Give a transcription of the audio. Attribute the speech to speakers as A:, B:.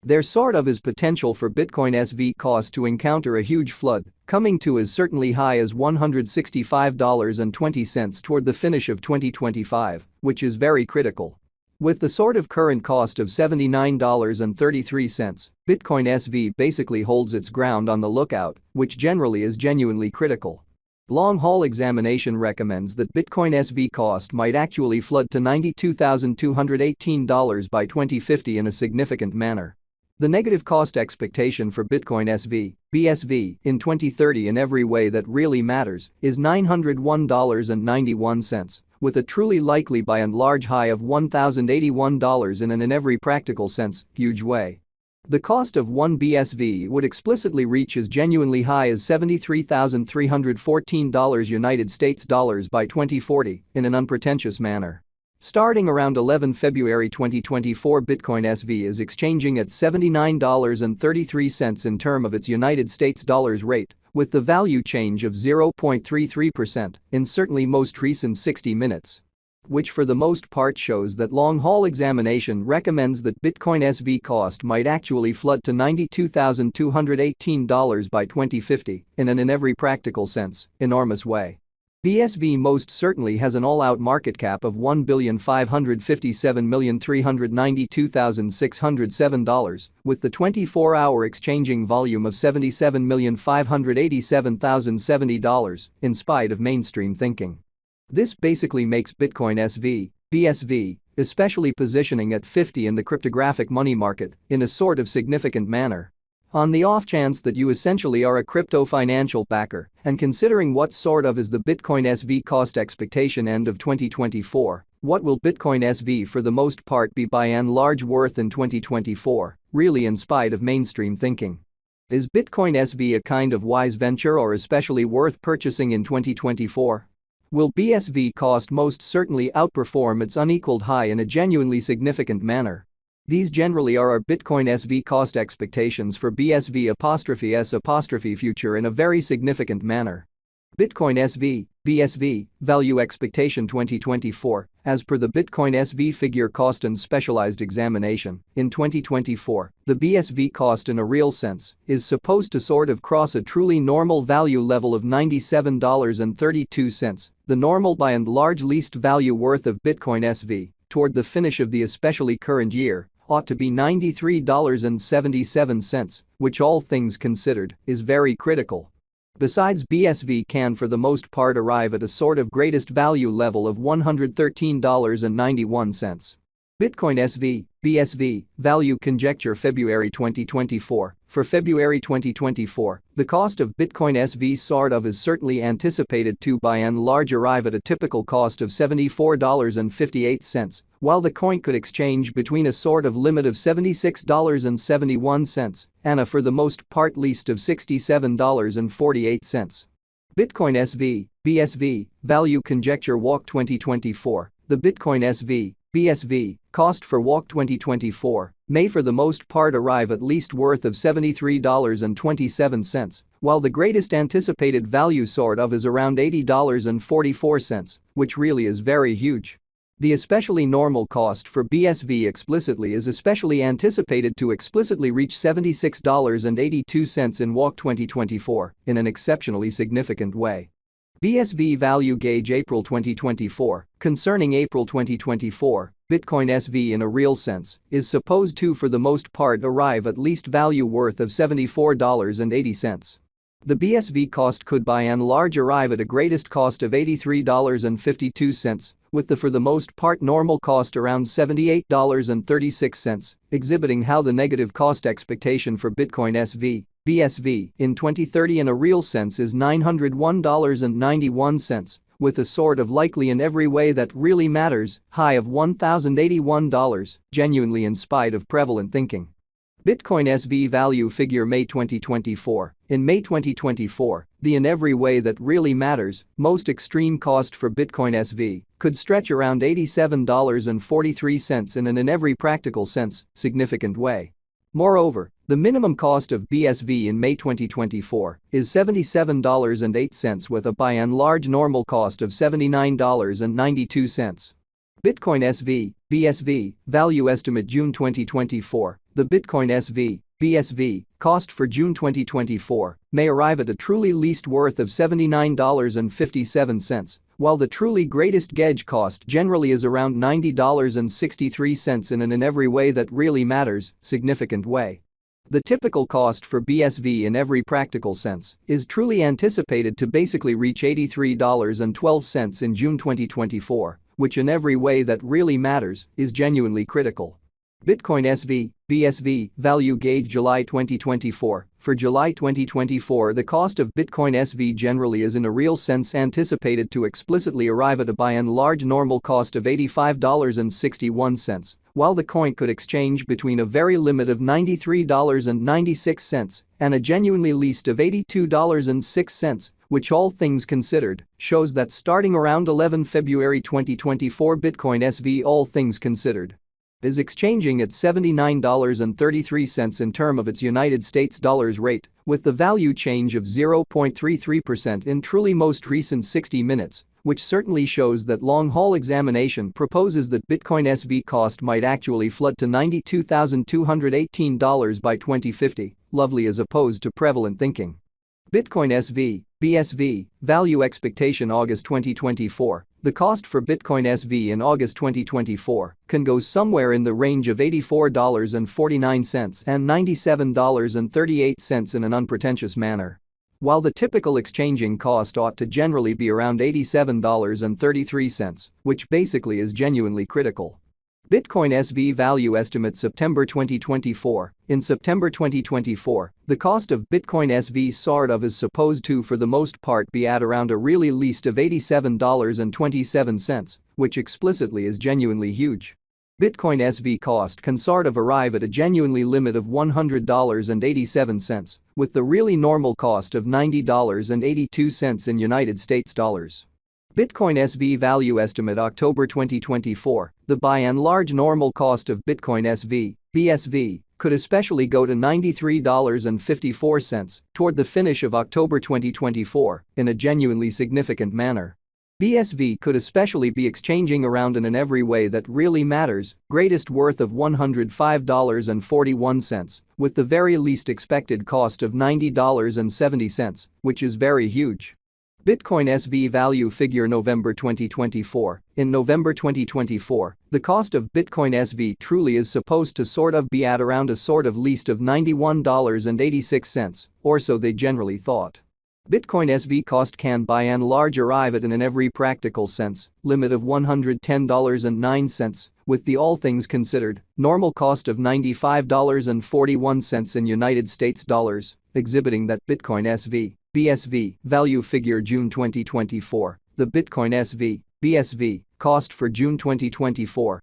A: There sort of is potential for Bitcoin SV cost to encounter a huge flood, coming to as certainly high as $165.20 toward the finish of 2025, which is very critical. With the sort of current cost of $79.33, Bitcoin SV basically holds its ground on the lookout, which generally is genuinely critical. Long-haul examination recommends that Bitcoin SV cost might actually flood to $92,218 by 2050 in a significant manner. The negative cost expectation for Bitcoin SV, BSV, in 2030 in every way that really matters is $901.91, with a truly likely by and large high of $1,081 in an in every practical sense, huge way. The cost of 1 BSV would explicitly reach as genuinely high as $73,314 United States dollars by 2040 in an unpretentious manner. Starting around 11 February 2024, Bitcoin SV is exchanging at $79.33 in term of its United States dollars rate, with the value change of 0.33% in certainly most recent 60 minutes. Which for the most part shows that long-haul examination recommends that Bitcoin SV cost might actually flood to $92,218 by 2050 in an in every practical sense, enormous way. BSV most certainly has an all-out market cap of $1,557,392,607, with the 24-hour exchanging volume of $77,587,070 in spite of mainstream thinking. This basically makes Bitcoin SV, BSV, especially positioning at 50 in the cryptographic money market in a sort of significant manner. On the off chance that you essentially are a crypto financial backer and considering what sort of is the Bitcoin SV cost expectation end of 2024, what will Bitcoin SV for the most part be by and large worth in 2024, really in spite of mainstream thinking? Is Bitcoin SV a kind of wise venture or especially worth purchasing in 2024? Will BSV cost most certainly outperform its unequaled high in a genuinely significant manner? These generally are our Bitcoin SV cost expectations for BSV'(S' future in a very significant manner. Bitcoin SV, BSV, value expectation 2024, as per the Bitcoin SV figure cost and specialized examination, in 2024, the BSV cost in a real sense is supposed to sort of cross a truly normal value level of $97.32, the normal by and large least value worth of Bitcoin SV, toward the finish of the especially current year, ought to be $93.77, which all things considered is very critical. Besides, BSV can for the most part arrive at a sort of greatest value level of $113.91. Bitcoin SV, BSV, value conjecture February 2024. For February 2024, the cost of Bitcoin SV sort of is certainly anticipated to by and large arrive at a typical cost of $74.58, while the coin could exchange between a sort of limit of $76.71 and a for the most part least of $67.48. Bitcoin SV, BSV, value conjecture walk 2024, the Bitcoin SV, BSV, cost for walk 2024 may for the most part arrive at least worth of $73.27, while the greatest anticipated value sort of is around $80.44, which really is very huge. The especially normal cost for BSV explicitly is especially anticipated to explicitly reach $76.82 in walk 2024 in an exceptionally significant way. BSV value gauge April 2024. Concerning April 2024, Bitcoin SV in a real sense is supposed to for the most part arrive at least value worth of $74.80. The BSV cost could by and large arrive at a greatest cost of $83.52, with the for the most part normal cost around $78.36, exhibiting how the negative cost expectation for Bitcoin SV, BSV, in 2030 in a real sense is $901.91, with a sort of likely in every way that really matters high of $1,081, genuinely in spite of prevalent thinking. Bitcoin SV value figure May 2024. In May 2024, the in every way that really matters, most extreme cost for Bitcoin SV could stretch around $87.43 in an in every practical sense, significant way. Moreover, the minimum cost of BSV in May 2024 is $77.08 with a by and large normal cost of $79.92. Bitcoin SV, BSV, value estimate June 2024. The Bitcoin SV, BSV, cost for June 2024 may arrive at a truly least worth of $79.57, while the truly greatest gauge cost generally is around $90.63 in an in every way that really matters, significant way. The typical cost for BSV in every practical sense is truly anticipated to basically reach $83.12 in June 2024, which in every way that really matters is genuinely critical. Bitcoin SV, BSV, value gauge July 2024. For July 2024, the cost of Bitcoin SV generally is in a real sense anticipated to explicitly arrive at a by and large normal cost of $85.61, while the coin could exchange between a very limit of $93.96 and a genuinely least of $82.06, which all things considered, shows that starting around 11 February 2024 Bitcoin SV all things considered is exchanging at $79.33 in term of its United States dollars rate, with the value change of 0.33% in truly most recent 60 minutes, which certainly shows that long-haul examination proposes that Bitcoin SV cost might actually flood to $92,218 by 2050, lovely as opposed to prevalent thinking. Bitcoin SV, BSV, value expectation August 2024. The cost for Bitcoin SV in August 2024 can go somewhere in the range of $84.49 and $97.38 in an unpretentious manner. While the typical exchanging cost ought to generally be around $87.33, which basically is genuinely critical. Bitcoin SV value estimate September 2024. In September 2024, the cost of Bitcoin SV sort of is supposed to for the most part be at around a really least of $87.27, which explicitly is genuinely huge. Bitcoin SV cost can sort of arrive at a genuinely limit of $100.87, with the really normal cost of $90.82 in United States dollars. Bitcoin SV value estimate October 2024. The by and large normal cost of Bitcoin SV, BSV, could especially go to $93.54 toward the finish of October 2024 in a genuinely significant manner. BSV could especially be exchanging around in every way that really matters, greatest worth of $105.41, with the very least expected cost of $90.70, which is very huge. Bitcoin SV value figure November 2024. In November 2024, the cost of Bitcoin SV truly is supposed to sort of be at around a sort of least of $91.86, or so they generally thought. Bitcoin SV cost can by and large arrive at an in every practical sense limit of $110.09, with the all things considered normal cost of $95.41 in United States dollars, exhibiting that Bitcoin SV, BSV value figure June 2024. The Bitcoin SV, BSV cost for June 2024